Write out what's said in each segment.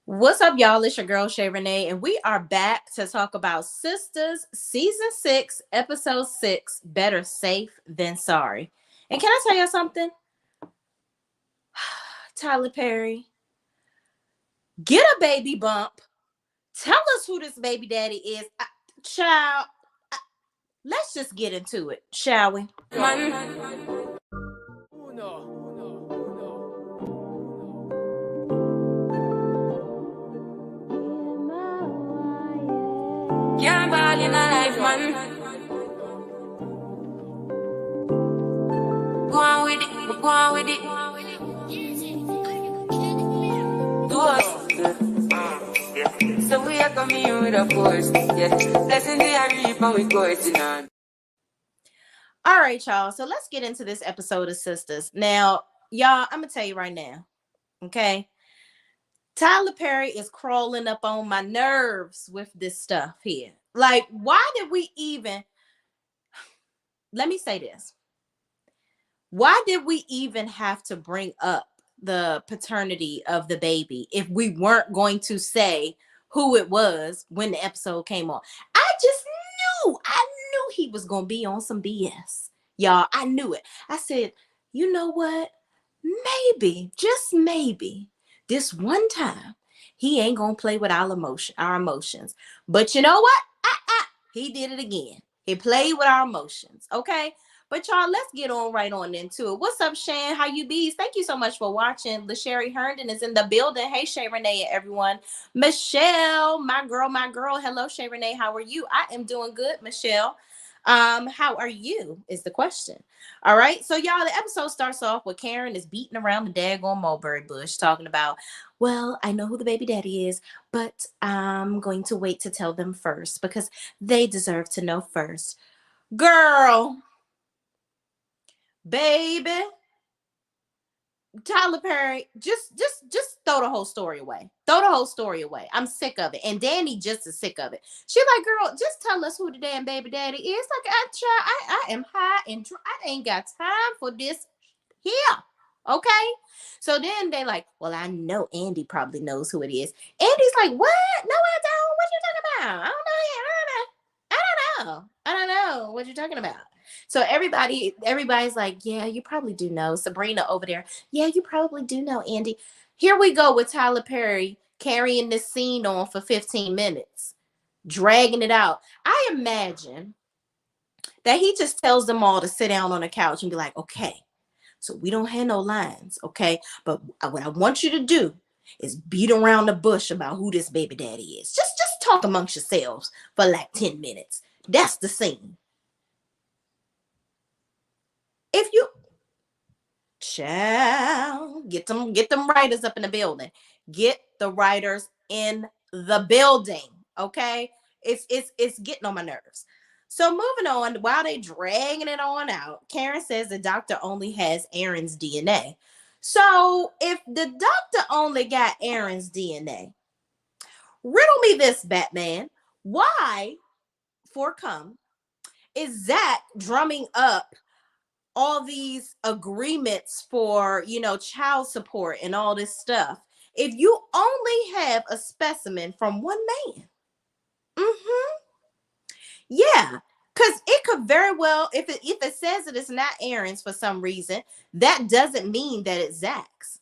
What's up, y'all? It's your girl Shay Renee, and we are back to talk about Sistas Season 6, Episode 6, Better Safe Than Sorry. And can I tell you something? Tyler Perry, get a baby bump. Tell us who this baby daddy is. Child, let's just get into it, shall we? Can't ball in a life, man. Go on with it, go on with it. Do us. So we are coming with a force. Yeah. Blessing the reap and we coursing on. All right, y'all. So let's get into this episode of Sistas. Now, y'all, I'm going to tell you right now, okay? Tyler Perry is crawling up on my nerves with this stuff here. Like, why did we even, let me say this. Why did we even have to bring up the paternity of the baby if we weren't going to say who it was when the episode came on? I knew he was going to be on some BS. Y'all, I knew it. I said, you know what? Maybe, just maybe, this one time, he ain't going to play with our emotions. But you know what? He did it again. He played with our emotions, okay? But y'all, let's get on right on into it. What's up, Shan? How you bees? Thank you so much for watching. LaSherry Herndon is in the building. Hey, Shay Renee and everyone. Michelle, my girl. Hello, Shay Renee. How are you? I am doing good, Michelle. How are you? Is the question. All right. So, y'all, the episode starts off with Karen is beating around the daggone mulberry bush, talking about, well, I know who the baby daddy is, but I'm going to wait to tell them first because they deserve to know first. Girl, baby, Tyler Perry, just throw the whole story away. Throw the whole story away. I'm sick of it. And Danny just is sick of it. She like, girl, just tell us who the damn baby daddy is. Like, I am high and dry. I ain't got time for this here. Okay. So then they like, well, I know Andy probably knows who it is. Andy's like, what? No, I don't. What you talking about? I don't know. I don't know what you're talking about. So everybody's like, yeah, you probably do know. Sabrina over there, yeah, you probably do know, Andy. Here we go with Tyler Perry carrying this scene on for 15 minutes, dragging it out. I imagine that he just tells them all to sit down on the couch and be like, okay, so we don't have no lines, okay? But what I want you to do is beat around the bush about who this baby daddy is. Just talk amongst yourselves for like 10 minutes. That's the scene. If you get them writers up in the building. Get the writers in the building. Okay. It's getting on my nerves. So moving on, while they dragging it on out, Karen says the doctor only has Aaron's DNA. So if the doctor only got Aaron's DNA, riddle me this, Batman. Why, for come, is Zach drumming up all these agreements for, child support and all this stuff if you only have a specimen from one man? Yeah, because it could very well, if it says that it's not Aaron's for some reason, that doesn't mean that it's Zach's.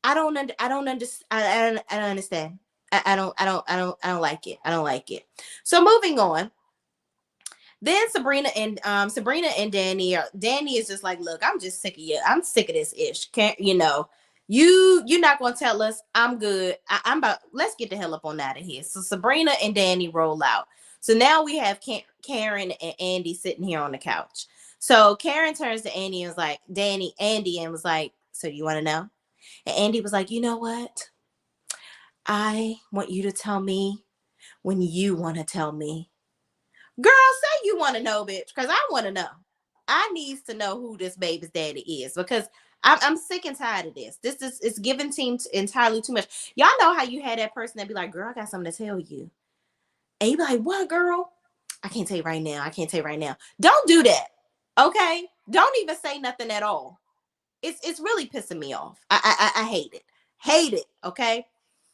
I don't understand. I don't understand. I don't like it. I don't like it. So moving on. Then Sabrina and Danny is just like, look, I'm just sick of you. I'm sick of this ish. Can't you're not gonna tell us. I'm good. I'm about, let's get the hell up on out of here. So Sabrina and Danny roll out. So now we have Karen and Andy sitting here on the couch. So Karen turns to Andy and was like, Andy, and was like, so you want to know? And Andy was like, you know what? I want you to tell me when you want to tell me. Girl, say you want to know, bitch, because I want to know. I needs to know who this baby's daddy is because I'm sick and tired of this. It's giving team entirely too much. Y'all know how you had that person that be like, girl, I got something to tell you. And you be like, what, girl? I can't tell you right now. Don't do that. Okay? Don't even say nothing at all. It's really pissing me off. I hate it. Okay?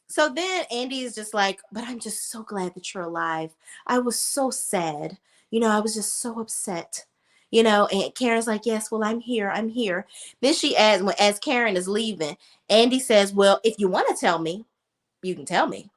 So then Andy is just like, but I'm just so glad that you're alive. I was so sad. I was just so upset. And Karen's like, yes, well, I'm here. I'm here. Then she adds, as Karen is leaving, Andy says, well, if you want to tell me, you can tell me.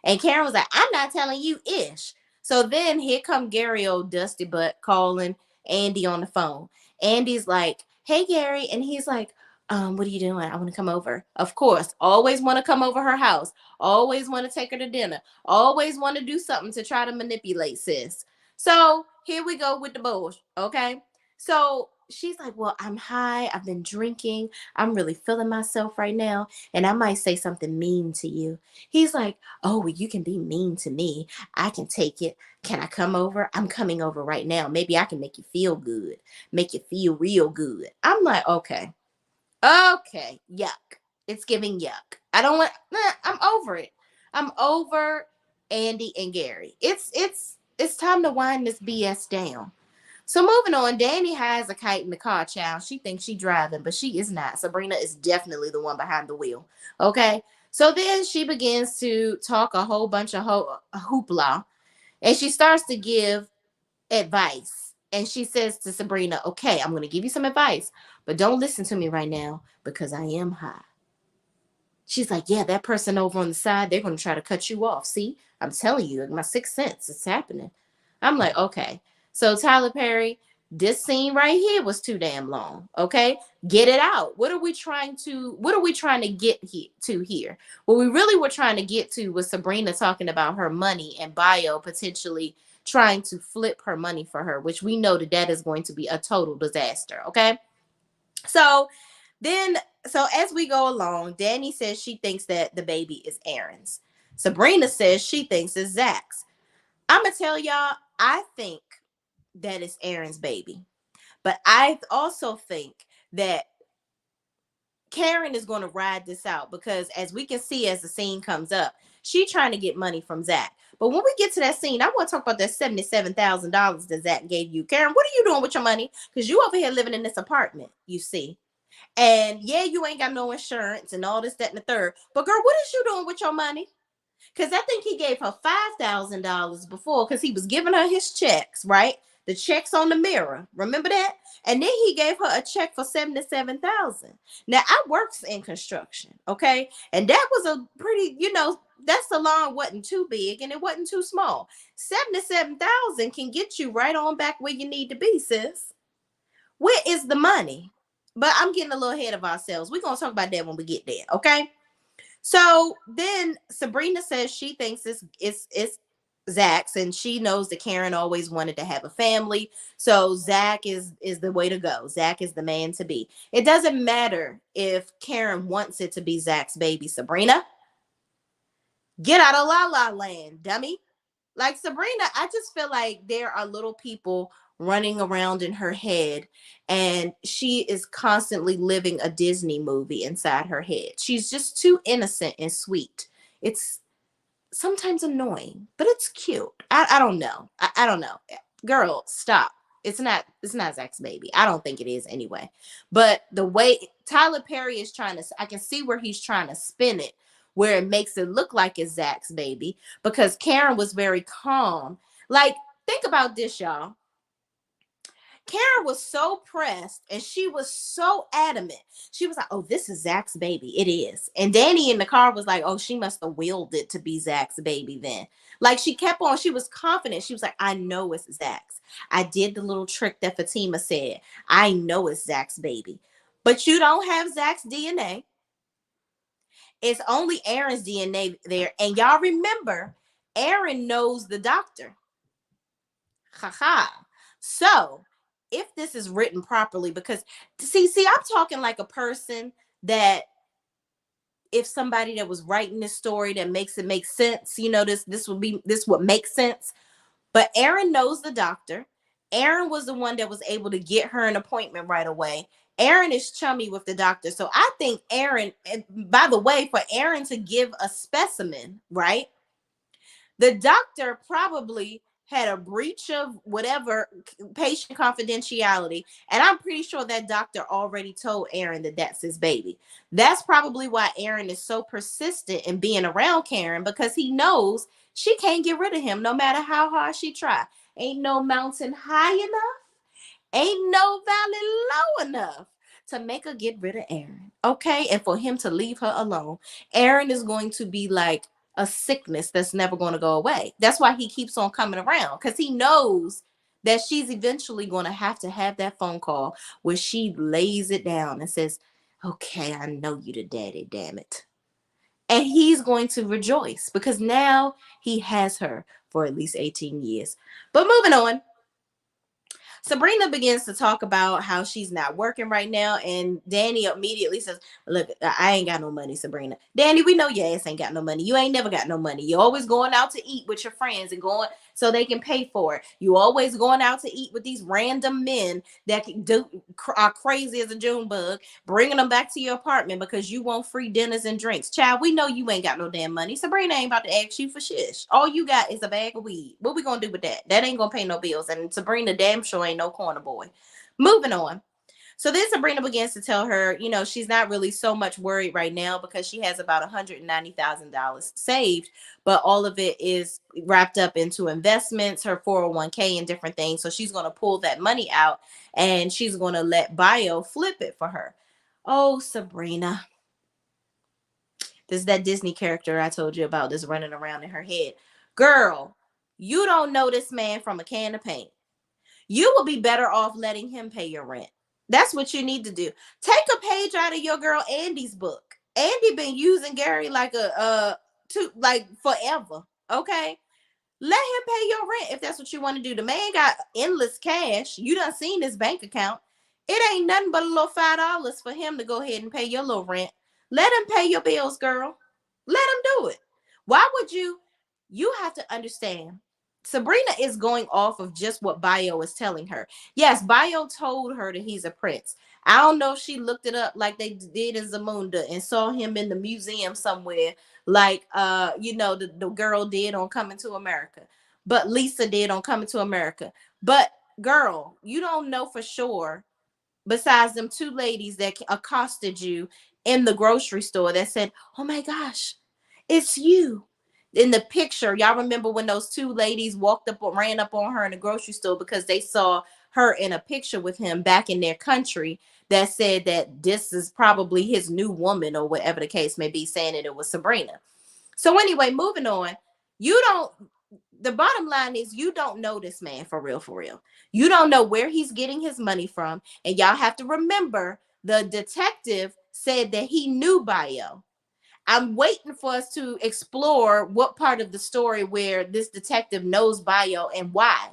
And Karen was like, I'm not telling you ish. So then here come Gary old dusty butt calling Andy on the phone. Andy's like, hey Gary. And he's like, what are you doing? I want to come over. Of course, always want to come over her house. Always want to take her to dinner. Always want to do something to try to manipulate sis. So here we go with the bullshit. Okay. So she's like, well, I'm high. I've been drinking. I'm really feeling myself right now. And I might say something mean to you. He's like, oh, well, you can be mean to me. I can take it. Can I come over? I'm coming over right now. Maybe I can make you feel good, make you feel real good. I'm like, okay, yuck. It's giving yuck. I don't want, I'm over it. I'm over Andy and Gary. It's time to wind this BS down. So moving on, Danny has a kite in the car, child. She thinks she's driving, but she is not. Sabrina is definitely the one behind the wheel. Okay. So then she begins to talk a whole bunch of hoopla, and she starts to give advice. And she says to Sabrina, okay, I'm going to give you some advice, but don't listen to me right now because I am high. She's like, yeah, that person over on the side, they're going to try to cut you off. See, I'm telling you, my sixth sense, it's happening. I'm like, okay. So Tyler Perry, this scene right here was too damn long. Okay. Get it out. What are we trying to get to here? What we really were trying to get to was Sabrina talking about her money and Bio potentially trying to flip her money for her, which we know that is going to be a total disaster. Okay. So then, so as we go along, Danny says she thinks that the baby is Aaron's. Sabrina says she thinks it's Zach's. I'm going to tell y'all, I think that it's Aaron's baby. But I also think that Karen is going to ride this out because as we can see as the scene comes up, she's trying to get money from Zach. But when we get to that scene, I want to talk about that $77,000 that Zach gave you. Karen, what are you doing with your money? Because you over here living in this apartment, you see. And yeah, you ain't got no insurance and all this, that, and the third. But girl, what is you doing with your money? Because I think he gave her $5,000 before because he was giving her his checks, right? The checks on the mirror. Remember that? And then he gave her a check for $77,000. Now, I works in construction, okay? And that was a pretty, that salon wasn't too big and it wasn't too small. 77,000 can get you right on back where you need to be, sis. Where is the money? But I'm getting a little ahead of ourselves. We're going to talk about that when we get there, okay? So then Sabrina says she thinks it's Zach's, and she knows that Karen always wanted to have a family. So Zach is the way to go. Zach is the man to be. It doesn't matter if Karen wants it to be Zach's baby. Sabrina, get out of la la land, dummy. Like Sabrina, I just feel like there are little people running around in her head and she is constantly living a Disney movie inside her head. She's just too innocent and sweet. It's sometimes annoying, but it's cute. I don't know. I don't know. Girl, stop. It's not Zach's baby. I don't think it is anyway. But the way Tyler Perry is trying to, I can see where he's trying to spin it, where it makes it look like it's Zach's baby, because Karen was very calm. Like, think about this, y'all. Karen was so pressed and she was so adamant. She was like, oh, this is Zach's baby. It is. And Danny in the car was like, oh, she must have willed it to be Zach's baby then. Like she kept on, she was confident. She was like, I know it's Zach's. I did the little trick that Fatima said. I know it's Zach's baby. But you don't have Zach's DNA. It's only Aaron's DNA there. And y'all remember, Aaron knows the doctor. Ha ha. So if this is written properly, because see, I'm talking like a person that if somebody that was writing this story that makes it make sense, this would make sense. But Aaron knows the doctor. Aaron was the one that was able to get her an appointment right away. Aaron is chummy with the doctor. So I think Aaron, by the way, for Aaron to give a specimen, right? The doctor probably had a breach of whatever patient confidentiality, and I'm pretty sure that doctor already told Aaron that that's his baby. That's probably why Aaron is so persistent in being around Karen, because he knows she can't get rid of him no matter how hard she try. Ain't no mountain high enough, ain't no valley low enough to make her get rid of Aaron. Okay? And for him to leave her alone. Aaron is going to be like a sickness that's never going to go away. That's why he keeps on coming around, because he knows that she's eventually going to have that phone call where she lays it down and says, okay, I know you the daddy, damn it. And he's going to rejoice because now he has her for at least 18 years. But moving on, Sabrina begins to talk about how she's not working right now, and Danny immediately says, "Look, I ain't got no money, Sabrina. Danny, we know your ass ain't got no money. You ain't never got no money. You always going out to eat with your friends and going so they can pay for it. You always going out to eat with these random men that are crazy as a June bug, bringing them back to your apartment because you want free dinners and drinks. Child, we know you ain't got no damn money. Sabrina ain't about to ask you for shit. All you got is a bag of weed. What we gonna do with that? That ain't gonna pay no bills. And Sabrina damn sure ain't no corner boy. Moving on. So then Sabrina begins to tell her, she's not really so much worried right now because she has about $190,000 saved, but all of it is wrapped up into investments, her 401k, and different things. So she's going to pull that money out and she's going to let Bio flip it for her. Oh, Sabrina. This is that Disney character I told you about that's running around in her head. Girl, you don't know this man from a can of paint. You will be better off letting him pay your rent. That's what you need to do. Take a page out of your girl Andy's book. Andy been using Gary like like forever. Okay? Let him pay your rent if that's what you want to do. The man got endless cash. You done seen his bank account. It ain't nothing but a little $5 for him to go ahead and pay your little rent. Let him pay your bills, girl. Let him do it. Why would you? You have to understand. Sabrina is going off of just what Bio is telling her. Yes, Bio told her that he's a prince. I don't know if she looked it up like they did in Zamunda and saw him in the museum somewhere, like the girl did on Coming to America, but Lisa did on Coming to America. But girl, you don't know for sure, besides them two ladies that accosted you in the grocery store that said, oh my gosh, it's you. In the picture, y'all remember when those two ladies ran up on her in the grocery store because they saw her in a picture with him back in their country that said that this is probably his new woman or whatever the case may be, saying that it was Sabrina. So anyway, moving on. You don't The bottom line is you don't know this man for real, for real. You don't know where he's getting his money from. And y'all have to remember the detective said that he knew Bio. I'm waiting for us to explore what part of the story where this detective knows Bio and why.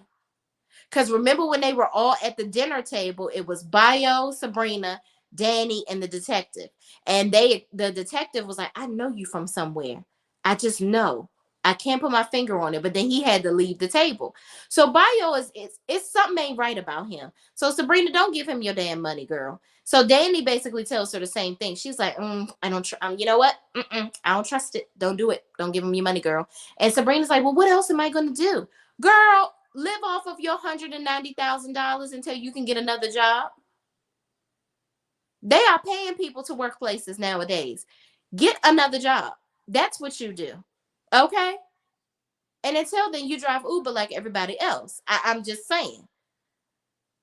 Because remember when they were all at the dinner table, it was Bio, Sabrina, Danny, and the detective. And the detective was like, I know you from somewhere. I just know. I can't put my finger on it. But then he had to leave the table. So Bio it's something ain't right about him. So Sabrina, don't give him your damn money, girl. So Danny basically tells her the same thing. She's like, I don't, you know what? I don't trust it. Don't do it. Don't give him your money, girl. And Sabrina's like, well, what else am I going to do? Girl, live off of your $190,000 until you can get another job. They are paying people to work places nowadays. Get another job. That's what you do. Okay? And until then, you drive Uber like everybody else. I'm just saying.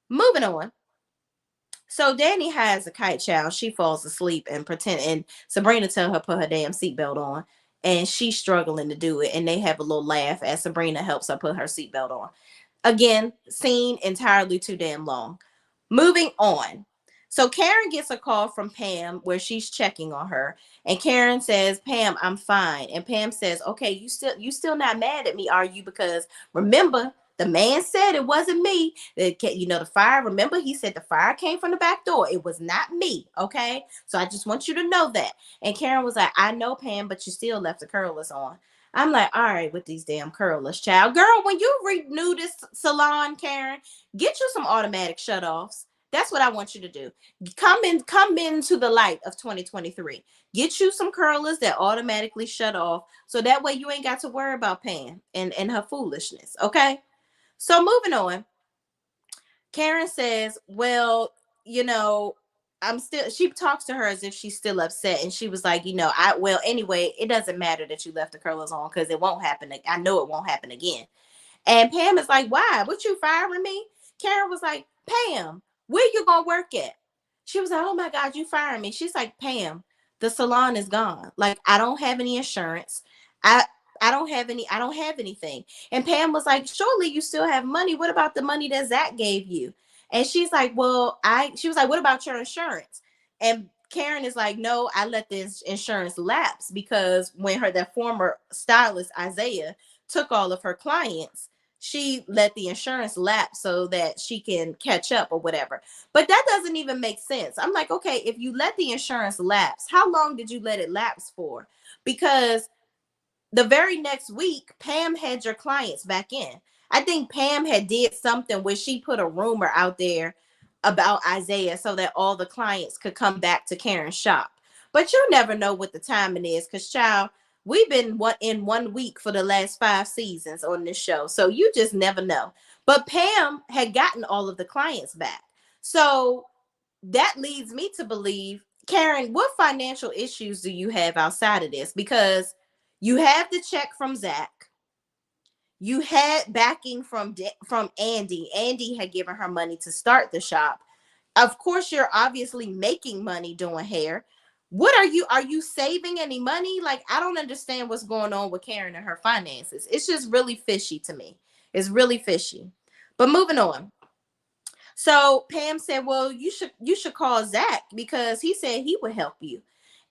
Moving on. So Danny has a kite child. She falls asleep and Sabrina tell her put her damn seatbelt on. And she's struggling to do it. And they have a little laugh as Sabrina helps her put her seatbelt on. Again, scene entirely too damn long. Moving on. So Karen gets a call from Pam where she's checking on her, and Karen says, "Pam, I'm fine." And Pam says, "Okay, you still not mad at me, are you? Because remember, the man said it wasn't me. The fire. Remember, he said the fire came from the back door. It was not me. Okay, so I just want you to know that." And Karen was like, "I know, Pam, but you still left the curlers on." I'm like, all right, with these damn curlers, child. Girl, when you renew this salon, Karen, get you some automatic shutoffs. That's what I want you to do. Come into the light of 2023. Get you some curlers that automatically shut off. So that way you ain't got to worry about Pam and her foolishness. Okay. So moving on, Karen says, well, you know, I'm still, she talks to her as if she's still upset. And she was like, well, anyway, it doesn't matter that you left the curlers on because it won't happen. I know it won't happen again. And Pam is like, why? What, you firing me? Karen was like, Pam, where you gonna work at? She was like, oh my God, you firing me. She's like, Pam, the salon is gone. Like, I don't have any insurance. I I don't have anything. And Pam was like, surely you still have money. What about the money that Zach gave you? And she's like, well, she was like, what about your insurance? And Karen is like, no, I let this insurance lapse because when that former stylist, Isaiah, took all of her clients, she let the insurance lapse so that she can catch up or whatever. But that doesn't even make sense. I'm like, okay, if you let the insurance lapse, how long did you let it lapse for? Because the very next week, Pam had your clients back in. I think Pam had did something where she put a rumor out there about Isaiah so that all the clients could come back to Karen's shop. But you never know what the timing is, because child, we've been in 1 week for the last 5 seasons on this show. So you just never know. But Pam had gotten all of the clients back. So that leads me to believe, Karen, what financial issues do you have outside of this? Because you have the check from Zach. You had backing from Andy. Andy had given her money to start the shop. Of course, you're obviously making money doing hair. What are you saving any money? Like, I don't understand what's going on with Karen and her finances. It's just really fishy to me. It's really fishy. But moving on. So Pam said, well, you should call Zach because he said he would help you.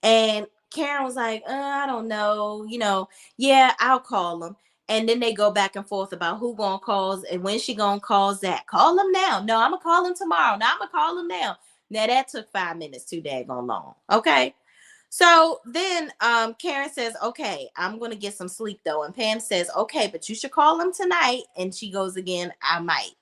And Karen was like, I don't know, yeah, I'll call him. And then they go back and forth about who gonna call and when she gonna call Zach. Call him now. No, I'm gonna call him tomorrow. No, I'm gonna call him now. Now that took 5 minutes too daggone long. Okay. So then Karen says, okay, I'm gonna get some sleep though. And Pam says, okay, but you should call him tonight. And she goes again, I might.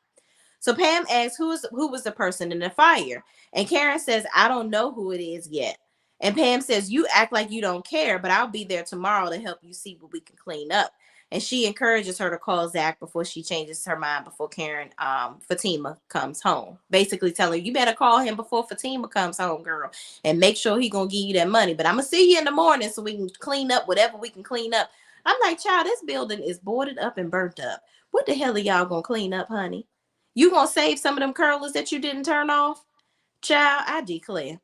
So Pam asks, who was the person in the fire? And Karen says, I don't know who it is yet. And Pam says, you act like you don't care, but I'll be there tomorrow to help you see what we can clean up. And she encourages her to call Zach before she changes her mind before Fatima comes home. Basically telling her, you better call him before Fatima comes home, girl, and make sure he gonna give you that money. But I'm gonna see you in the morning so we can clean up whatever we can clean up. I'm like, child, this building is boarded up and burnt up. What the hell are y'all gonna clean up, honey? You gonna save some of them curlers that you didn't turn off? Child, I declare.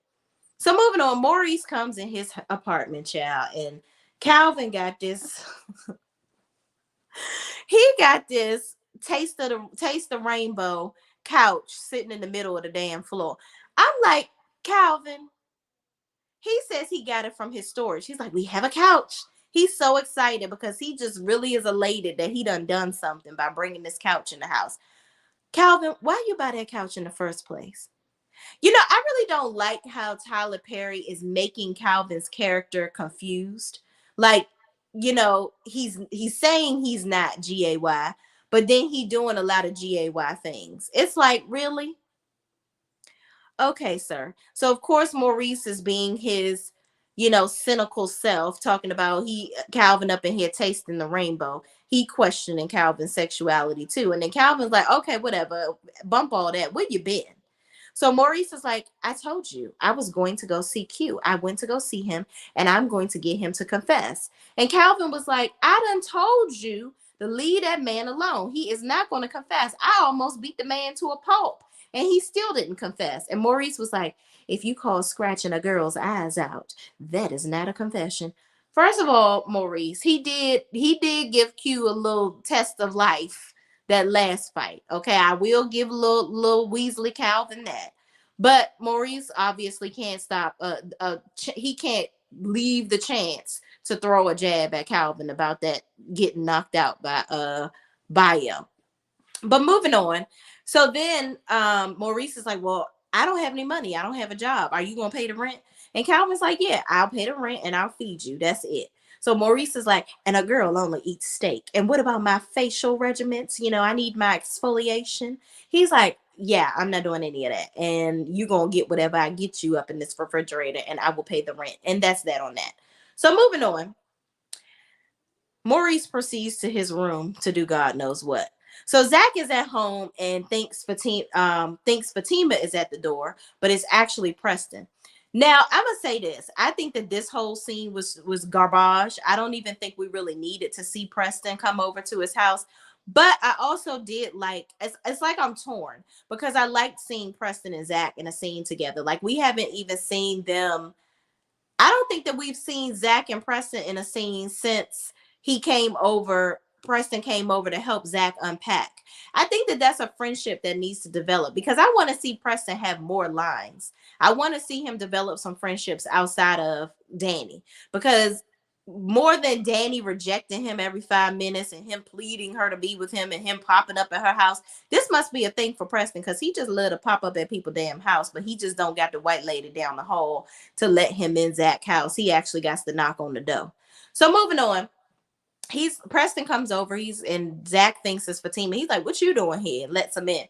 So moving on, Maurice comes in his apartment, child, and Calvin got this. He got this taste the rainbow couch sitting in the middle of the damn floor. I'm like, Calvin, he says he got it from his storage. He's like, we have a couch. He's so excited because he just really is elated that he done something by bringing this couch in the house. Calvin, why you buy that couch in the first place? I really don't like how Tyler Perry is making Calvin's character confused. Like, he's saying he's not GAY, but then he doing a lot of GAY things. It's like, really? Okay, sir. So of course Maurice is being his, cynical self, talking about Calvin up in here tasting the rainbow. He questioning Calvin's sexuality too. And then Calvin's like, okay, whatever, bump all that. Where you been? So Maurice is like, I told you I was going to go see Q. I went to go see him and I'm going to get him to confess. And Calvin was like, I done told you to leave that man alone. He is not going to confess. I almost beat the man to a pulp and he still didn't confess. And Maurice was like, if you call scratching a girl's eyes out, that is not a confession. First of all, Maurice, he did give Q a little test of life that last fight. Okay, I will give little Weasley Calvin that. But Maurice obviously can't stop. He can't leave the chance to throw a jab at Calvin about that getting knocked out by Bio. But moving on. So then Maurice is like, well, I don't have any money. I don't have a job. Are you gonna pay the rent? And Calvin's like, yeah, I'll pay the rent and I'll feed you. That's it. So Maurice is like, and a girl only eats steak. And what about my facial regimens? I need my exfoliation. He's like, yeah, I'm not doing any of that. And you're going to get whatever I get you up in this refrigerator and I will pay the rent. And that's that on that. So moving on, Maurice proceeds to his room to do God knows what. So Zach is at home and thinks Fatima is at the door, but it's actually Preston. Now I'm gonna say this: I think that this whole scene was garbage. I don't even think we really needed to see Preston come over to his house. But I also did like it's like I'm torn because I liked seeing Preston and Zach in a scene together. Like we haven't even seen them. I don't think that we've seen Zach and Preston in a scene since he came over. Preston came over to help Zach unpack. I think that that's a friendship that needs to develop because I want to see Preston have more lines. I want to see him develop some friendships outside of Danny because more than Danny rejecting him every 5 minutes and him pleading her to be with him and him popping up at her house, this must be a thing for Preston because he just let her pop up at people damn house, but he just don't got the white lady down the hall to let him in Zach's house. He actually got to knock on the door. So moving on, he's Preston comes over. He's and Zach thinks it's Fatima. He's like, "What you doing here?" Lets him in.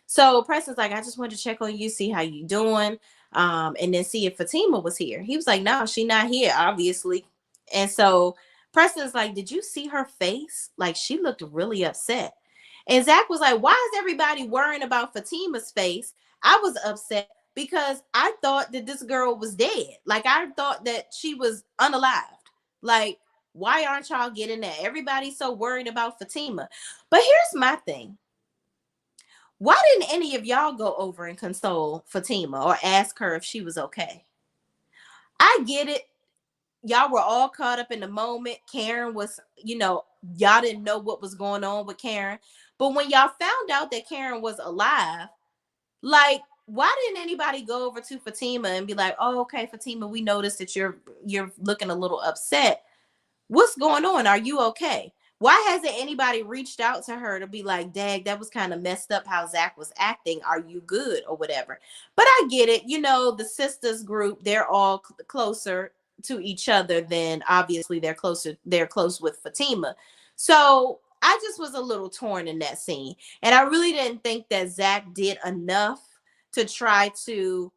So Preston's like, "I just wanted to check on you, see how you doing, and then see if Fatima was here." He was like, "No, she not here, obviously." And so Preston's like, "Did you see her face? Like she looked really upset." And Zach was like, "Why is everybody worrying about Fatima's face? I was upset because I thought that this girl was dead. Like I thought that she was unalived. Like, why aren't y'all getting that? Everybody's so worried about Fatima." But here's my thing. Why didn't any of y'all go over and console Fatima or ask her if she was okay? I get it. Y'all were all caught up in the moment. Karen was, y'all didn't know what was going on with Karen. But when y'all found out that Karen was alive, like, why didn't anybody go over to Fatima and be like, "Oh, okay, Fatima, we noticed that you're looking a little upset. What's going on? Are you okay?" Why hasn't anybody reached out to her to be like, "Dag, that was kind of messed up how Zach was acting. Are you good?" or whatever. But I get it. The sisters group, they're all closer to each other than obviously they're close with Fatima. So I just was a little torn in that scene. And I really didn't think that Zach did enough to try to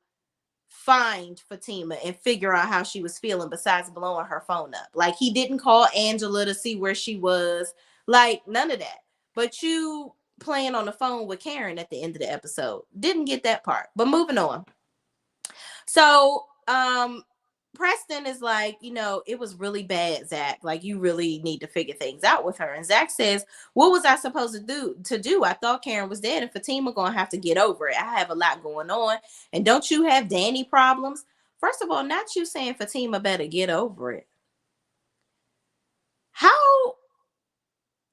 find Fatima and figure out how she was feeling besides blowing her phone up. Like he didn't call Angela to see where she was, like none of that. But you playing on the phone with Karen at the end of the episode. Didn't get that part. But moving on. So, Preston is like, it was really bad, Zach. Like, you really need to figure things out with her. And Zach says, "What was I supposed to do? I thought Karen was dead, and Fatima gonna have to get over it. I have a lot going on. And don't you have Danny problems?" First of all, not you saying Fatima better get over it. How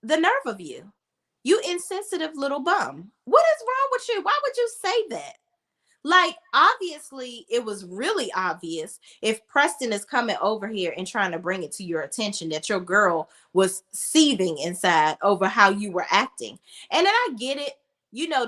the nerve of you? You insensitive little bum. What is wrong with you? Why would you say that? Like, obviously, it was really obvious if Preston is coming over here and trying to bring it to your attention that your girl was seething inside over how you were acting. And then I get it.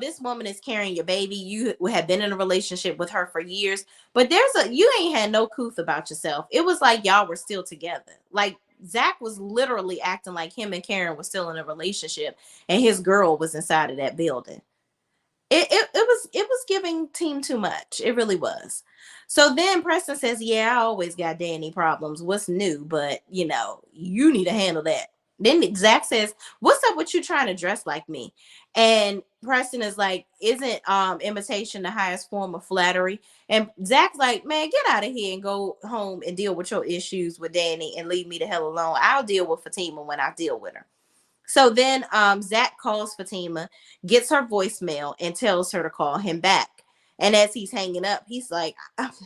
This woman is carrying your baby. You have been in a relationship with her for years, but you ain't had no couth about yourself. It was like y'all were still together. Like, Zach was literally acting like him and Karen were still in a relationship and his girl was inside of that building. It was giving team too much. It really was. So then Preston says, "Yeah, I always got Danny problems. What's new? But you need to handle that." Then Zach says, "What's up with you trying to dress like me?" And Preston is like, "Isn't imitation the highest form of flattery?" And Zach's like, "Man, get out of here and go home and deal with your issues with Danny and leave me the hell alone. I'll deal with Fatima when I deal with her." So then Zach calls Fatima, gets her voicemail, and tells her to call him back. And as he's hanging up, he's like,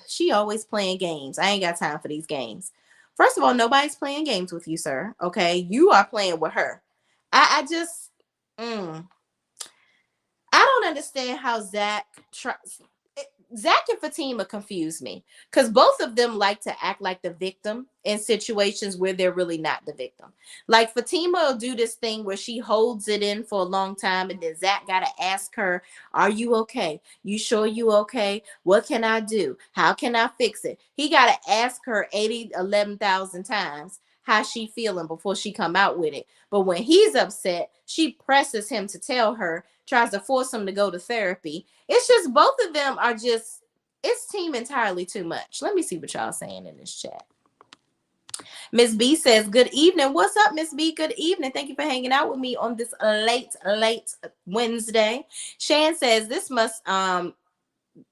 "She always playing games. I ain't got time for these games." First of all, nobody's playing games with you, sir. Okay, you are playing with her. I just, I don't understand how Zach and Fatima confuse me because both of them like to act like the victim in situations where they're really not the victim. Like Fatima will do this thing where she holds it in for a long time, and then Zach gotta ask her, "Are you okay? You sure you okay? What can I do? How can I fix it?" He gotta ask her 11,000 times how she feeling before she come out with it. But when he's upset, she presses him to tell her, tries to force him to go to therapy. It's just both of them are just, it's team entirely too much. Let me see what y'all saying in this chat. Miss B says, "Good evening." What's up, Miss B? Good evening. Thank you for hanging out with me on this late Wednesday. Shan says,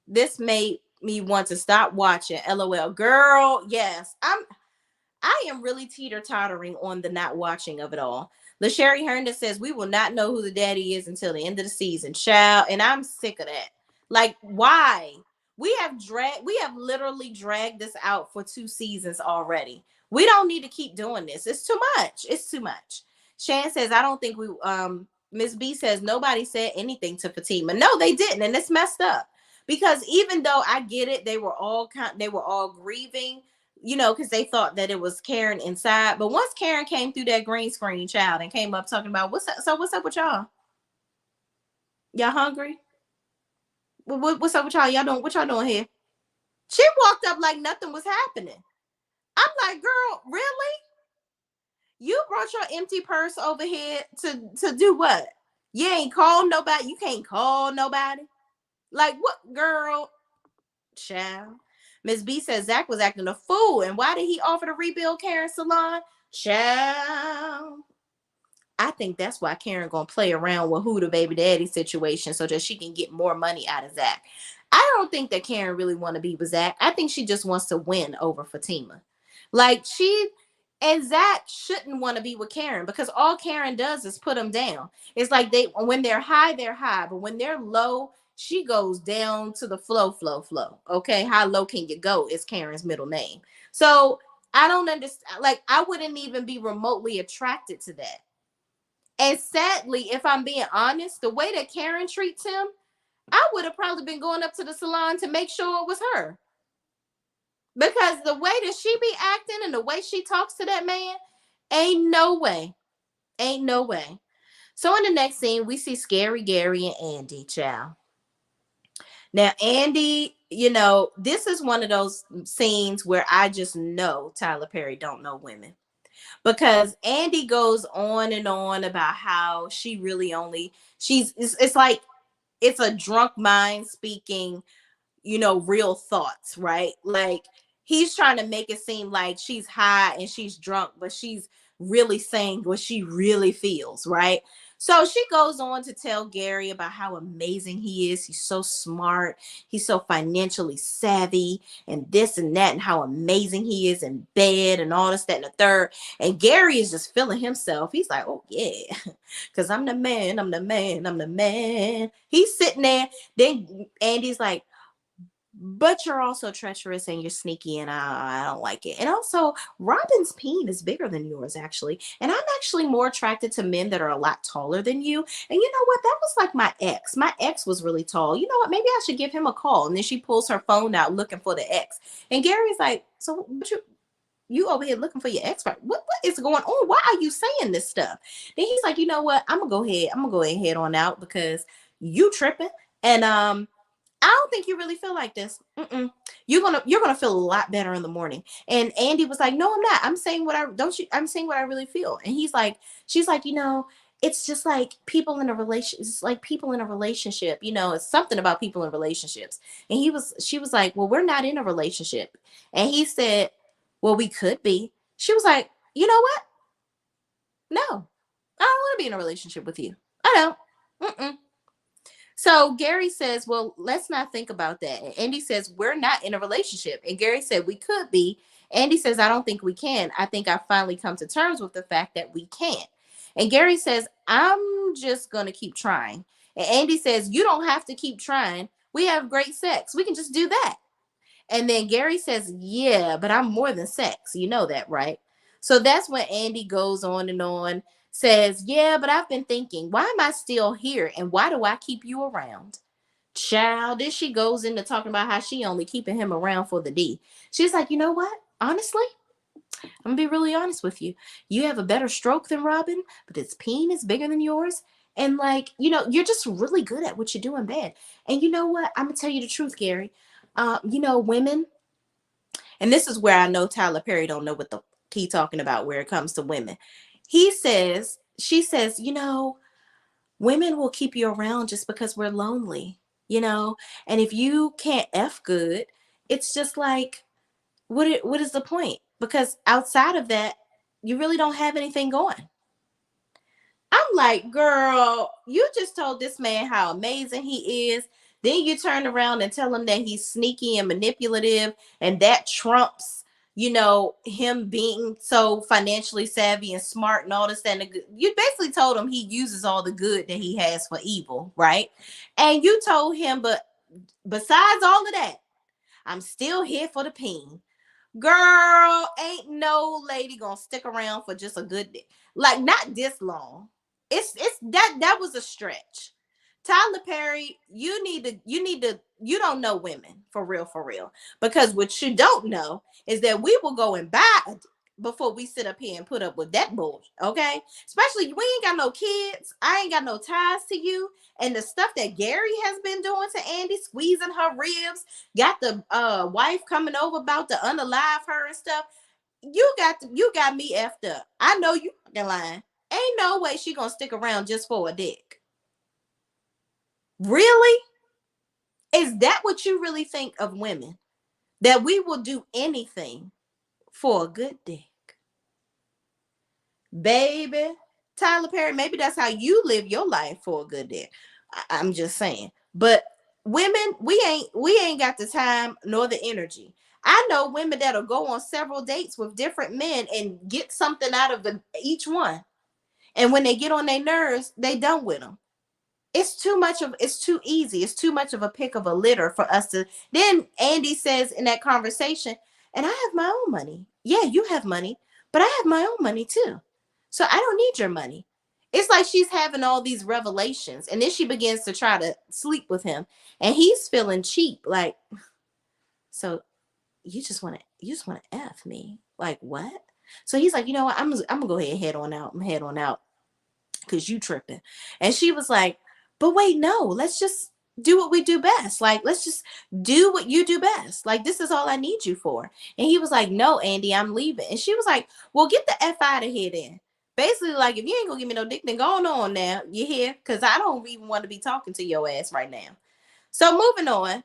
this made me want to stop watching. LOL. Girl, yes. I am really teeter-tottering on the not watching of it all. LaSherry Herndon says, "We will not know who the daddy is until the end of the season, child." And I'm sick of that. Like, why? We have literally dragged this out for 2 seasons already. We don't need to keep doing this. It's too much. It's too much. Shan says, "I don't think we Miss B says nobody said anything to Fatima." No, they didn't, and it's messed up. Because even though I get it, they were all grieving, because they thought that it was Karen inside. But once Karen came through that green screen, child, and came up talking about what's up, so what's up with y'all? Y'all hungry? What's up with y'all? Y'all doing what y'all doing here? She walked up like nothing was happening. I'm like, girl, really? You brought your empty purse over here to do what? You ain't called nobody. You can't call nobody. Like what, girl? Child. Miss B says Zach was acting a fool. And why did he offer to rebuild Karen's salon? Child. I think that's why Karen gonna play around with who the baby daddy situation so that she can get more money out of Zach. I don't think that Karen really want to be with Zach. I think she just wants to win over Fatima. Like she and Zach shouldn't want to be with Karen because all Karen does is put them down. It's like when they're high, but when they're low, she goes down to the flow. Okay, how low can you go is Karen's middle name. So I don't understand. Like I wouldn't even be remotely attracted to that. And sadly, if I'm being honest, the way that Karen treats him, I would have probably been going up to the salon to make sure it was her. Because the way that she be acting and the way she talks to that man, ain't no way. Ain't no way. So in the next scene, we see Scary Gary and Andy, child. Now, Andy, this is one of those scenes where I just know Tyler Perry don't know women. Because Andy goes on and on about how she really only it's like it's a drunk mind speaking, real thoughts, right? Like he's trying to make it seem like she's high and she's drunk, but she's really saying what she really feels, right? So she goes on to tell Gary about how amazing he is. He's so smart. He's so financially savvy and this and that, and how amazing he is in bed and all this, that, and the third. And Gary is just feeling himself. He's like, oh, yeah, because I'm the man. I'm the man. I'm the man. He's sitting there. Then Andy's like, but you're also treacherous and you're sneaky, and I don't like it. And also, Robin's peen is bigger than yours, actually. And I'm actually more attracted to men that are a lot taller than you. And you know what? That was like my ex. My ex was really tall. You know what? Maybe I should give him a call. And then she pulls her phone out looking for the ex. And Gary's like, so what you over here looking for your ex? What is going on? Why are you saying this stuff? Then he's like, you know what? I'm gonna go ahead. I'm gonna go ahead and head on out because you tripping. And I don't think you really feel like this. Mm-mm. You're gonna feel a lot better in the morning. And Andy was like, no, I'm not. I'm saying what I don't you. I'm saying what I really feel. And she's like, it's just like people in a relation. It's like people in a relationship. It's something about people in relationships. And she was like, well, we're not in a relationship. And he said, well, we could be. She was like, you know what? No, I don't want to be in a relationship with you. I don't. Mm-mm. So Gary says, well, let's not think about that. And Andy says, we're not in a relationship. And Gary said, we could be. Andy says, I don't think we can. I think I finally come to terms with the fact that we can't. And Gary says, I'm just going to keep trying. And Andy says, you don't have to keep trying. We have great sex. We can just do that. And then Gary says, yeah, but I'm more than sex. You know that, right? So that's when Andy goes on and on, says, yeah, but I've been thinking, why am I still here? And why do I keep you around? Child, then she goes into talking about how she only keeping him around for the D. She's like, you know what? Honestly, I'm gonna be really honest with you. You have a better stroke than Robin, but his peen is bigger than yours. And like, you're just really good at what you do in bed. And you know what? I'm gonna tell you the truth, Gary. Women, and this is where I know Tyler Perry don't know what the he talking about where it comes to women. She says, women will keep you around just because we're lonely, and if you can't F good, it's just like, what is the point? because outside of that, you really don't have anything going. I'm like, girl, you just told this man how amazing he is. Then you turn around and tell him that he's sneaky and manipulative, and that trumps, him being so financially savvy and smart and all this. And you basically told him he uses all the good that he has for evil, right? And you told him, but besides all of that, I'm still here for the peen. Girl, ain't no lady gonna stick around for just a good day. Like, not this long. It's that was a stretch. Tyler Perry, you don't know women for real. Because what you don't know is that we will go and buy before we sit up here and put up with that bullshit. Okay? Especially we ain't got no kids. I ain't got no ties to you. And the stuff that Gary has been doing to Andy, squeezing her ribs, got the wife coming over about to unalive her and stuff. You got me effed up. I know you fucking lying. Ain't no way she gonna stick around just for a dick. Really? Is that what you really think of women? That we will do anything for a good dick? Baby, Tyler Perry, maybe that's how you live your life for a good dick. I'm just saying. But women, we ain't got the time nor the energy. I know women that'll go on several dates with different men and get something out of each one. And when they get on their nerves, they done with them. It's too easy. It's too much of a pick of a litter for us to. Then Andy says in that conversation, and I have my own money. Yeah, you have money, but I have my own money too. So I don't need your money. It's like she's having all these revelations, and then she begins to try to sleep with him, and he's feeling cheap. Like, so you just want to f me? Like what? So he's like, you know what? I'm gonna go ahead and head on out. I'm head on out because you tripping. And she was like, but wait, no, let's just do what we do best. Like, let's just do what you do best. Like, this is all I need you for. And he was like, no, Andy, I'm leaving. And she was like, well, get the F out of here then. Basically, like, if you ain't gonna give me no dick, then go on now. You hear? Because I don't even want to be talking to your ass right now. So moving on.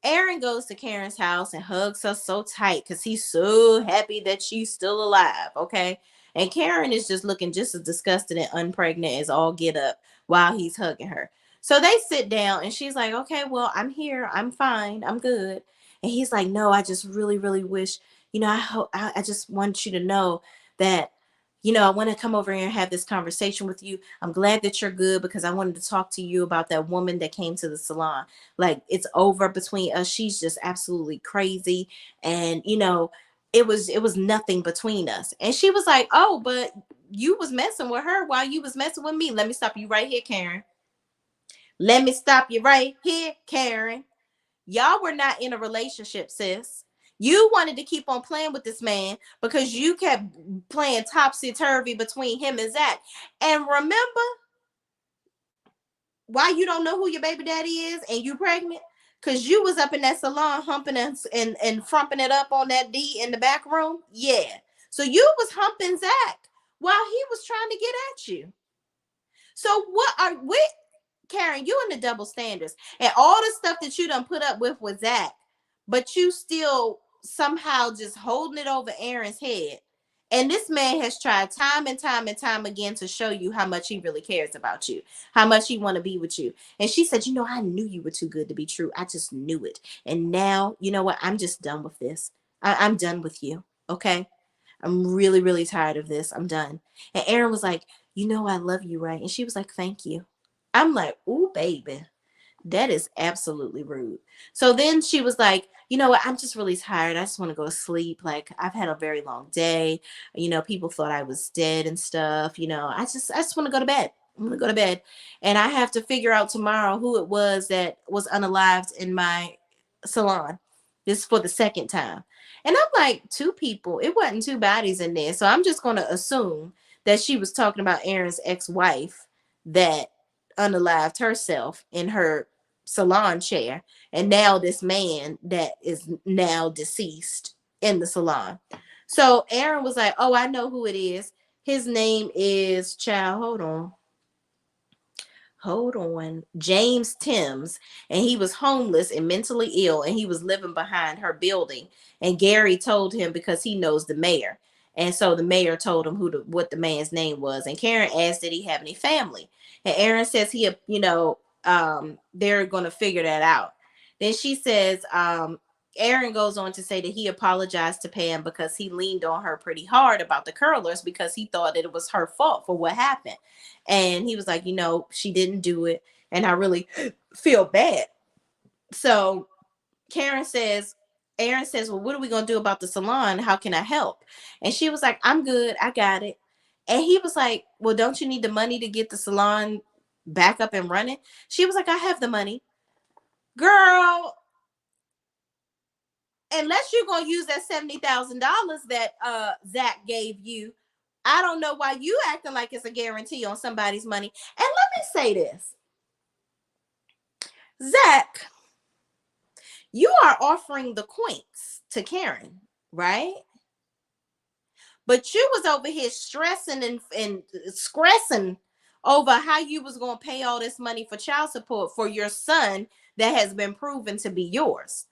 Aaron goes to Karen's house and hugs her so tight because he's so happy that she's still alive. Okay. And Karen is just looking just as disgusted and unpregnant as all get up while he's hugging her. So they sit down and she's like, okay, well, I'm here. I'm fine. I'm good. And he's like, no, I just really, really wish, I hope, I just want you to know that, I want to come over here and have this conversation with you. I'm glad that you're good because I wanted to talk to you about that woman that came to the salon. Like, it's over between us. She's just absolutely crazy. And, it was nothing between us. And she was like, oh, but you was messing with her while you was messing with me. Let me stop you right here, Karen. Let me stop you right here, Karen. Y'all were not in a relationship, sis. You wanted to keep on playing with this man because you kept playing topsy-turvy between him and Zach. And remember, why you don't know who your baby daddy is and you pregnant? Because you was up in that salon humping and frumping it up on that D in the back room. Yeah. So you was humping Zach while he was trying to get at you. So what are we, Karen, you in the double standards and all the stuff that you done put up with Zach, but you still somehow just holding it over Aaron's head. And this man has tried time and time and time again to show you how much he really cares about you, how much he want to be with you. And she said, I knew you were too good to be true. I just knew it. And now, you know what? I'm just done with this. I'm done with you. Okay. I'm really, really tired of this. I'm done. And Aaron was like, I love you, right? And she was like, thank you. I'm like, ooh, baby. That is absolutely rude. So then she was like, you know what? I'm just really tired. I just want to go to sleep. Like, I've had a very long day. People thought I was dead and stuff. I just want to go to bed. I'm going to go to bed. And I have to figure out tomorrow who it was that was unalived in my salon. This is for the second time. And I'm like, two people. It wasn't two bodies in there. So I'm just going to assume that she was talking about Aaron's ex-wife that unalived herself in her salon chair, and now this man that is now deceased in the salon. So Aaron was like, oh, I know who it is. His name is child. hold on, James Timms, and he was homeless and mentally ill, and he was living behind her building. And Gary told him because he knows the mayor. And so the mayor told him what the man's name was. And Karen asked, did he have any family? And Aaron says they're gonna figure that out. Then she says, Aaron goes on to say that he apologized to Pam because he leaned on her pretty hard about the curlers because he thought that it was her fault for what happened. And he was like, she didn't do it. And I really feel bad. So Karen says, Aaron says, well, what are we going to do about the salon? How can I help? And she was like, I'm good. I got it. And he was like, well, don't you need the money to get the salon back up and running? She was like, I have the money. Girl, unless you're going to use that $70,000 that Zach gave you, I don't know why you acting like it's a guarantee on somebody's money. And let me say this. Zach, you are offering the coins to Karen, right? But you was over here stressing and stressing over how you was going to pay all this money for child support for your son that has been proven to be yours.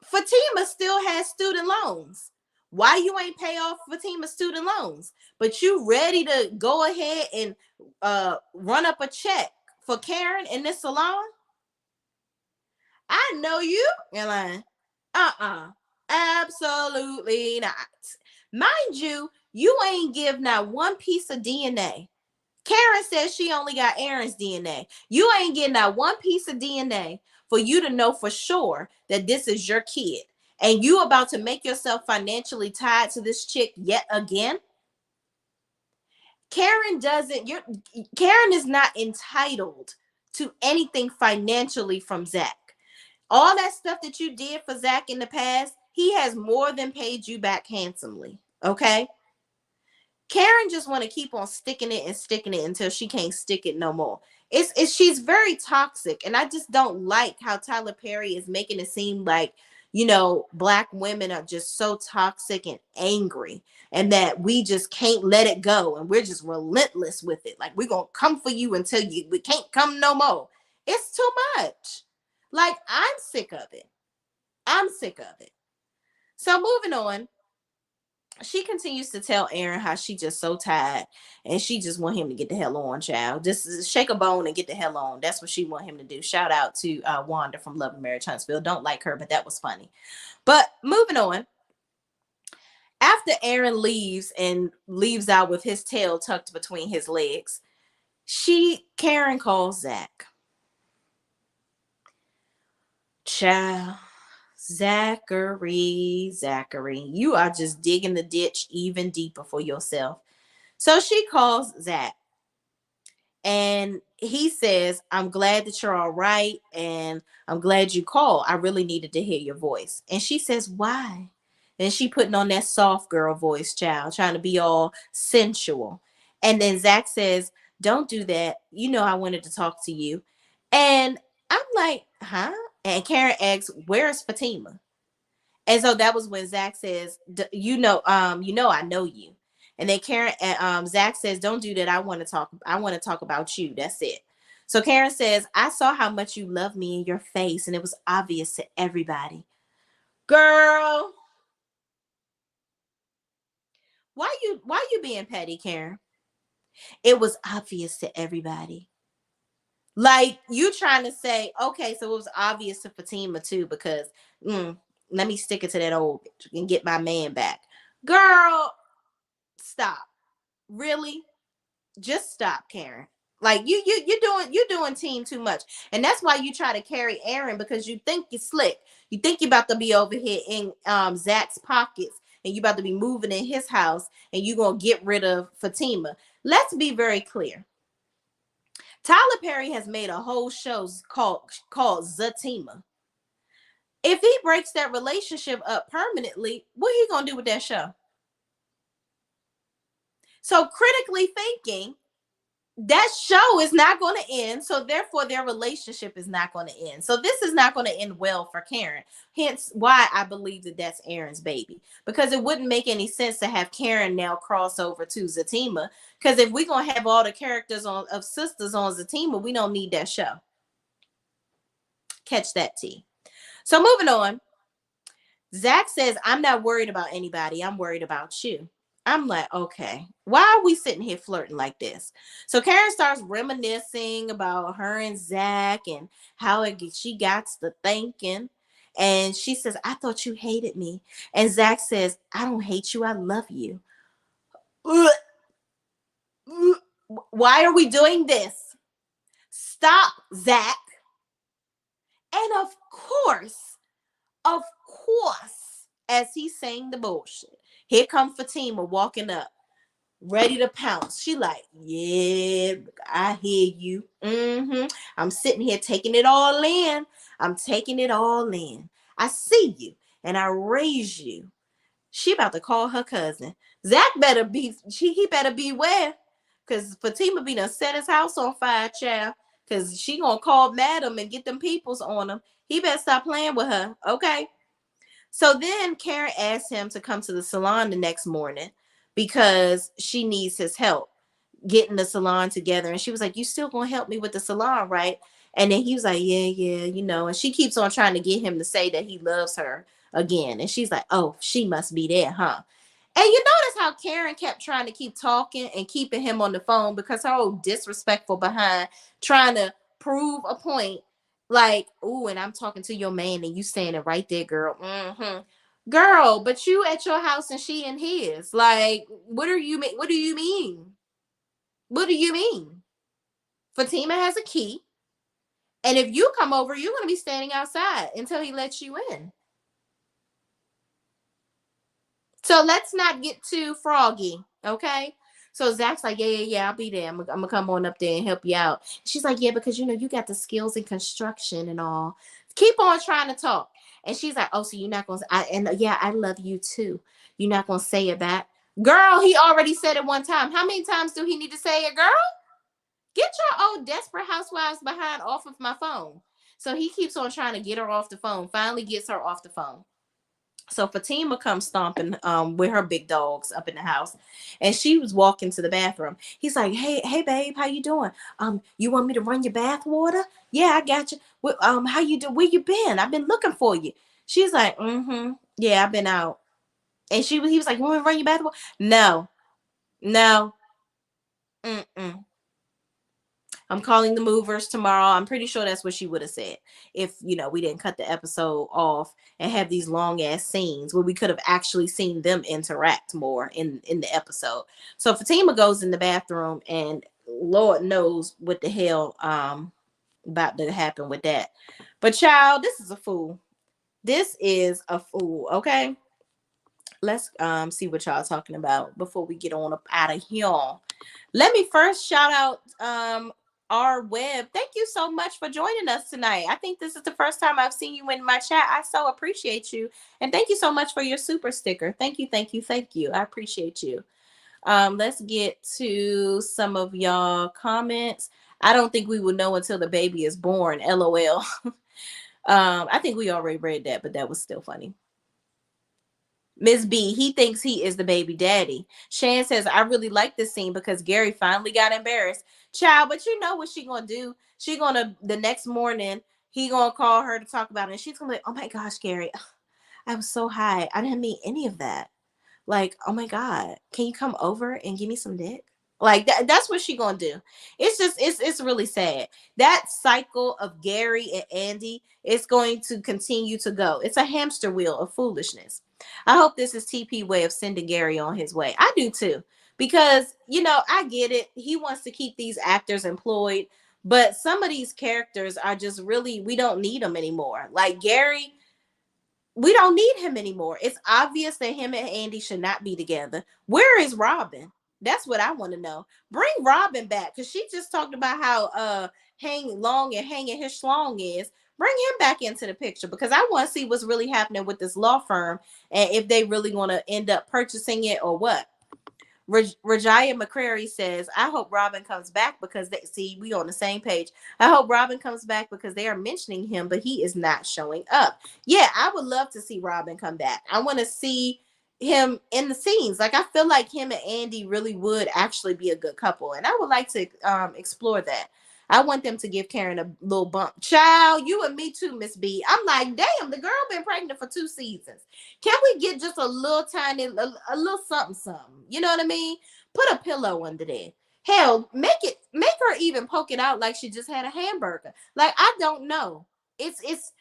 Fatima still has student loans. Why you ain't pay off Fatima's student loans? But you ready to go ahead and run up a check for Karen in this salon? I know you're lying. Absolutely not. Mind you, you ain't give not one piece of DNA. Karen says she only got Aaron's DNA. You ain't getting that one piece of DNA for you to know for sure that this is your kid. And you about to make yourself financially tied to this chick yet again? Karen is not entitled to anything financially from Zach. All that stuff that you did for Zach in the past, he has more than paid you back handsomely. Okay? Karen just want to keep on sticking it until she can't stick it no more. She's very toxic, and I just don't like how Tyler Perry is making it seem like Black women are just so toxic and angry, and that we just can't let it go, and we're just relentless with it. Like we're gonna come for you until we can't come no more. It's too much. Like I'm sick of it. I'm sick of it. So moving on, she continues to tell Aaron how she just so tired and she just want him to get the hell on, child. Just shake a bone and get the hell on. That's what she want him to do. Shout out to Wanda from Love and Marriage Huntsville. Don't like her, but that was funny. But moving on, after Aaron leaves and leaves out with his tail tucked between his legs, Karen calls Zach. Child. Zachary, you are just digging the ditch even deeper for yourself. So she calls Zach and he says, I'm glad that you're all right. And I'm glad you called. I really needed to hear your voice. And she says, why? And she putting on that soft girl voice, child, trying to be all sensual. And then Zach says, don't do that. I wanted to talk to you. And I'm like, huh? And Karen asks, where's Fatima? And so that was when Zach says, I know you. And then Zach says, don't do that. I want to talk about you. That's it. So Karen says, I saw how much you love me in your face, and it was obvious to everybody. Girl, why you being petty, Karen? It was obvious to everybody. Like you trying to say, okay, so it was obvious to Fatima too, because let me stick it to that old bitch and get my man back. Girl, stop. Really? Just stop, Karen. Like you're doing team too much. And that's why you try to carry Aaron, because you think you're slick. You think you're about to be over here in Zach's pockets and you about to be moving in his house and you're gonna get rid of Fatima. Let's be very clear. Tyler Perry has made a whole show called Zatima. If he breaks that relationship up permanently, what are he gonna do with that show? So critically thinking, that show is not going to end. So therefore their relationship is not going to end. So this is not going to end well for Karen. Hence why I believe that that's Aaron's baby, because it wouldn't make any sense to have Karen now cross over to Zatima, because if we're going to have all the characters on of Sistas on Zatima, we don't need that show. Catch that T. So moving on, Zach says, I'm not worried about anybody. I'm worried about you. I'm like, okay, why are we sitting here flirting like this? So Karen starts reminiscing about her and Zach and how she got to thinking. And she says, I thought you hated me. And Zach says, I don't hate you. I love you. Why are we doing this? Stop, Zach. And of course, as he's saying the bullshit, here comes Fatima walking up, ready to pounce. She like, yeah, I hear you. I'm sitting here taking it all in. I'm taking it all in. I see you and I raise you. She about to call her cousin. Zach better be, he better beware. Cause Fatima be done set his house on fire, child. Cause she gonna call Madam and get them peoples on him. He better stop playing with her. Okay. So then Karen asked him to come to the salon the next morning because she needs his help getting the salon together. And she was like, you still gonna help me with the salon, right? And then he was like, yeah, and she keeps on trying to get him to say that he loves her again. And she's like, oh, she must be there, huh? And you notice how Karen kept trying to keep talking and keeping him on the phone because her old disrespectful behind trying to prove a point. Like, ooh, and I'm talking to your man and you saying it right there, girl. Girl, but you at your house and she in his. Like, what do you mean? What do you mean? What do you mean? Fatima has a key. And if you come over, you're going to be standing outside until he lets you in. So let's not get too froggy, okay? So Zach's like, yeah, I'll be there. I'm gonna come on up there and help you out. She's like, yeah, because you got the skills in construction and all. Keep on trying to talk. And she's like, oh, so you're not gonna yeah, I love you too. You're not gonna say it back. Girl, he already said it one time. How many times do he need to say it, girl? Get your old desperate housewives behind off of my phone. So he keeps on trying to get her off the phone. Finally gets her off the phone. So Fatima comes stomping with her big dogs up in the house, and she was walking to the bathroom. He's like, "Hey, babe, how you doing? You want me to run your bath water? Yeah, I got you. How you do? Where you been? I've been looking for you." She's like, yeah, I've been out. And he was like, "You want me to run your bath water?" No, no, mm-mm. I'm calling the movers tomorrow. I'm pretty sure that's what she would have said if, we didn't cut the episode off and have these long ass scenes where we could have actually seen them interact more in the episode. So Fatima goes in the bathroom and Lord knows what the hell about to happen with that. But child, this is a fool. This is a fool, okay? Let's see what y'all talking about before we get on up out of here. Let me first shout out our web. Thank you so much for joining us tonight. I think this is the first time I've seen you in my chat. I so appreciate you. And thank you so much for your super sticker. Thank you, thank you, thank you. I appreciate you. Let's get to some of y'all comments. I don't think we will know until the baby is born. LOL. I think we already read that, but that was still funny. Miss B, he thinks he is the baby daddy. Shan says, I really like this scene because Gary finally got embarrassed. Child, but you know what she gonna do? She gonna, the next morning, he gonna call her to talk about it. And she's gonna be like, oh my gosh, Gary, I was so high. I didn't mean any of that. Like, oh my God, can you come over and give me some dick? Like that's what she gonna do. It's just it's really sad. That cycle of Gary and Andy is going to continue to go. It's a hamster wheel of foolishness. I hope this is TP way of sending Gary on his way. I do too. Because I get it. He wants to keep these actors employed, but some of these characters are just really, we don't need them anymore. Like Gary, we don't need him anymore. It's obvious that him and Andy should not be together. Where is Robin? That's what I want to know. Bring Robin back, because she just talked about how hang long and hanging his schlong is. Bring him back into the picture, because I want to see what's really happening with this law firm and if they really want to end up purchasing it or what. Rajaya McCrary says, I hope Robin comes back because they see we on the same page. I hope Robin comes back because they are mentioning him, but he is not showing up. Yeah, I would love to see Robin come back. I want to see him in the scenes. Like I feel like him and Andy really would actually be a good couple, and I would like to explore that. I want them to give Karen a little bump. Child, you and me too, Miss B. I'm like, damn, the girl been pregnant for 2 seasons. Can we get just a little tiny, a little something, something? You know what I mean? Put a pillow under there. Hell, make her even poke it out like she just had a hamburger. Like I don't know. It's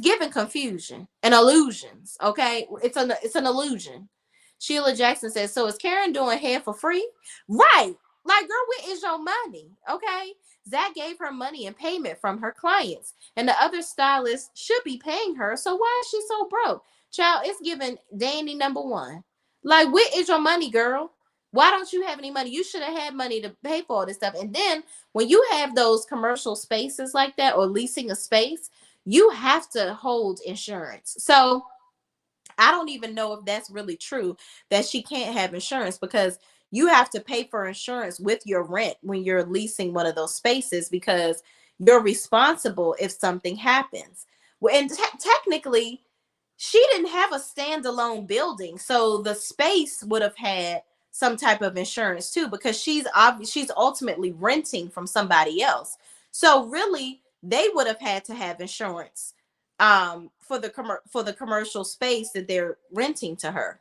giving confusion and illusions. Okay, it's an illusion. Sheila Jackson says, so is Karen doing hair for free? Right. Like, girl, where is your money? Okay. Zach gave her money in payment from her clients, and the other stylists should be paying her. So why is she so broke? Child, it's giving Danny number one. Like, where is your money, girl? Why don't you have any money? You should have had money to pay for all this stuff. And then when you have those commercial spaces like that or leasing a space, you have to hold insurance. So I don't even know if that's really true that she can't have insurance because you have to pay for insurance with your rent when you're leasing one of those spaces because you're responsible if something happens. And technically, she didn't have a standalone building, so the space would have had some type of insurance too because she's ultimately renting from somebody else. So really, they would have had to have insurance for the commercial space that they're renting to her.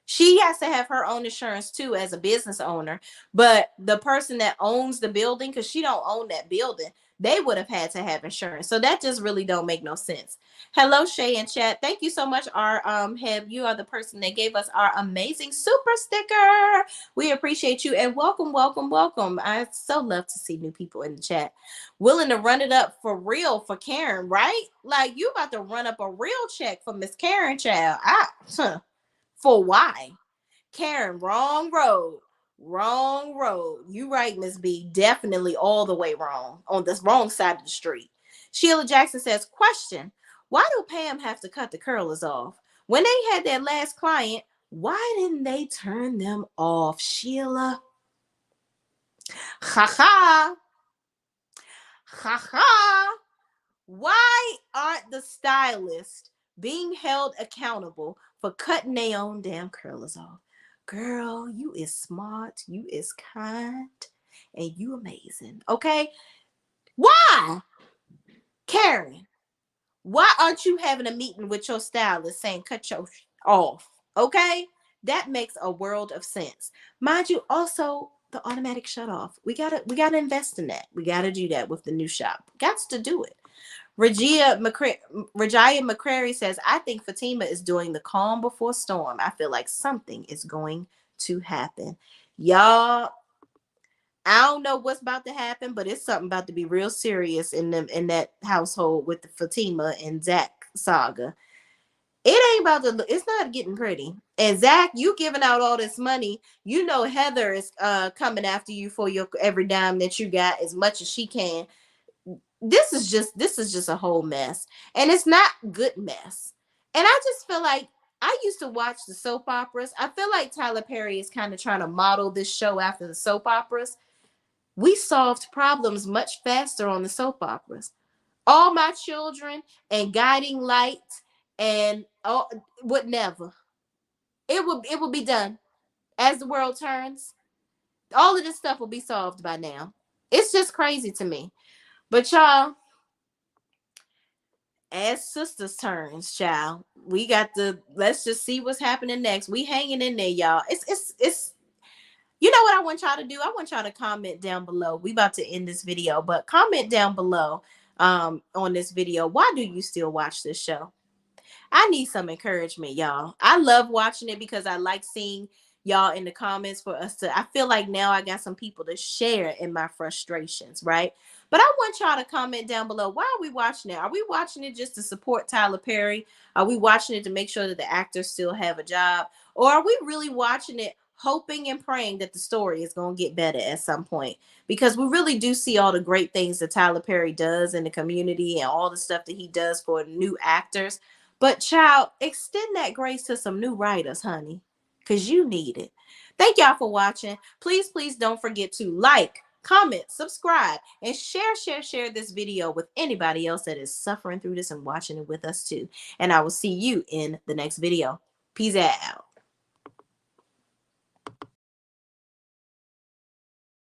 She has to have her own insurance too as a business owner, but the person that owns the building, because she don't own that building, they would have had to have insurance. So that just really don't make no sense. Hello, Shay and chat. Thank you so much, our Heb. You are the person that gave us our amazing super sticker. We appreciate you and welcome, welcome, welcome. I so love to see new people in the chat. Willing to run it up for real for Karen, right? Like you about to run up a real check for Miss Karen, child. For why? Karen, wrong road. Wrong road. You right, Miss B. Definitely all the way wrong. On the wrong side of the street. Sheila Jackson says, question. Why do Pam have to cut the curlers off? When they had their last client, why didn't they turn them off? Sheila. Ha ha. Ha ha. Why aren't the stylists being held accountable for cutting their own damn curlers off? Girl, you is smart, you is kind, and you amazing. Okay? Why? Karen, why aren't you having a meeting with your stylist saying cut your off? Okay? That makes a world of sense. Mind you, also the automatic shut off. We gotta invest in that. We gotta do that with the new shop. Got to do it. Regina McCrary says, I think Fatima is doing the calm before storm. I feel like something is going to happen. Y'all, I don't know what's about to happen, but it's something about to be real serious in that household with the Fatima and Zach saga. It ain't about to, it's not getting pretty. And Zach, you giving out all this money. You know Heather is coming after you for your every dime that you got as much as she can. This is just a whole mess, and it's not good mess. And I just feel like I used to watch the soap operas. I feel like Tyler Perry is kind of trying to model this show after the soap operas. We solved problems much faster on the soap operas. All My Children and Guiding Light and all would never. It would be done as the world turns. All of this stuff will be solved by now. It's just crazy to me. But y'all, as sisters turns, child, we got to let's just see what's happening next. We hanging in there, y'all. It's you know what I want y'all to do? I want y'all to comment down below. We about to end this video, but comment down below on this video. Why do you still watch this show? I need some encouragement, y'all. I love watching it because I like seeing y'all in the comments for us to. I feel like now I got some people to share in my frustrations, right? But I want y'all to comment down below. Why are we watching it? Are we watching it just to support Tyler Perry? Are we watching it to make sure that the actors still have a job? Or are we really watching it hoping and praying that the story is going to get better at some point? Because we really do see all the great things that Tyler Perry does in the community and all the stuff that he does for new actors. But child, extend that grace to some new writers, honey. because you need it. Thank y'all for watching. Please, please don't forget to like, comment, subscribe, and share this video with anybody else that is suffering through this and watching it with us too. And I will see you in the next video. Peace out.